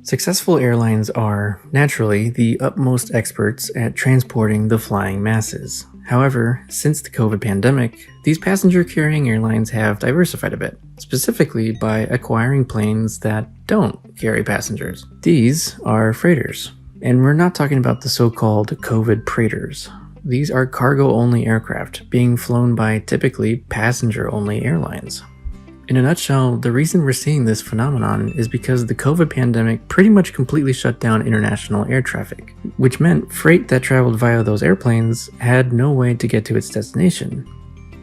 Successful airlines are, naturally, the utmost experts at transporting the flying masses. However, since the COVID pandemic, these passenger-carrying airlines have diversified a bit, specifically by acquiring planes that don't carry passengers. These are freighters. And we're not talking about the so-called COVID preighters. These are cargo-only aircraft being flown by typically passenger-only airlines. In a nutshell, the reason we're seeing this phenomenon is because the COVID pandemic pretty much completely shut down international air traffic, which meant freight that traveled via those airplanes had no way to get to its destination.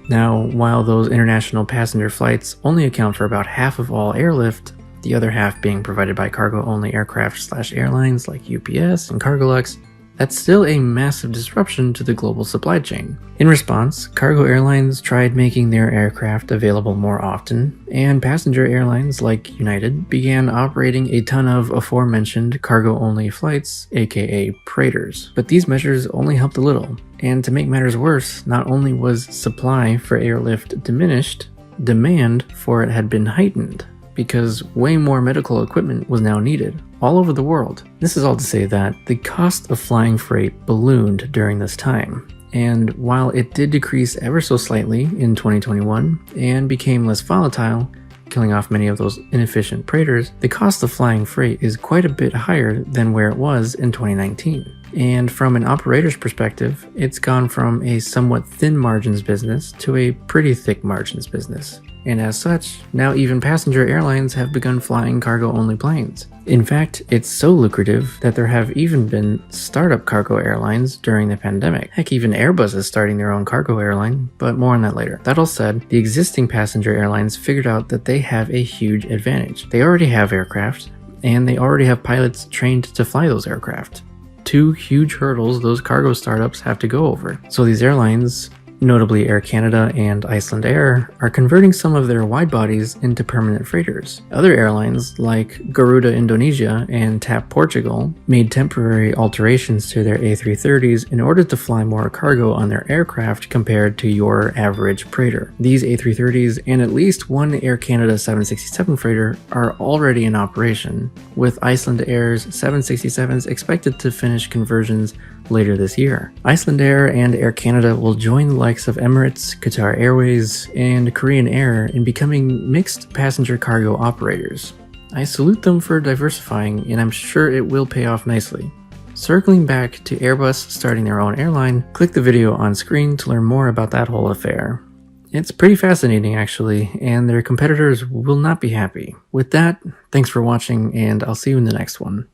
Now, while those international passenger flights only account for about half of all airlift, the other half being provided by cargo-only aircraft/airlines like UPS and Cargolux, that's still a massive disruption to the global supply chain. In response, cargo airlines tried making their aircraft available more often, and passenger airlines like United began operating a ton of aforementioned cargo-only flights, aka preighters. But these measures only helped a little, and to make matters worse, not only was supply for airlift diminished, demand for it had been heightened, because way more medical equipment was now needed, all over the world. This is all to say that the cost of flying freight ballooned during this time, and while it did decrease ever so slightly in 2021 and became less volatile, killing off many of those inefficient preighters, the cost of flying freight is quite a bit higher than where it was in 2019. And from an operator's perspective, it's gone from a somewhat thin margins business to a pretty thick margins business. And as such, now even passenger airlines have begun flying cargo-only planes. In fact, it's so lucrative that there have even been startup cargo airlines during the pandemic. Heck, even Airbus is starting their own cargo airline, but more on that later. That all said, the existing passenger airlines figured out that they have a huge advantage. They already have aircraft, and they already have pilots trained to fly those aircraft. Two huge hurdles those cargo startups have to go over. So these airlines, notably Air Canada and Icelandair, are converting some of their wide-bodies into permanent freighters. Other airlines, like Garuda Indonesia and TAP Portugal, made temporary alterations to their A330s in order to fly more cargo on their aircraft compared to your average freighter. These A330s and at least one Air Canada 767 freighter are already in operation, with Icelandair's 767s expected to finish conversions later this year. Icelandair and Air Canada will join the likes of Emirates, Qatar Airways, and Korean Air in becoming mixed passenger cargo operators. I salute them for diversifying, and I'm sure it will pay off nicely. Circling back to Airbus starting their own airline, click the video on screen to learn more about that whole affair. It's pretty fascinating actually, and their competitors will not be happy. With that, thanks for watching, and I'll see you in the next one.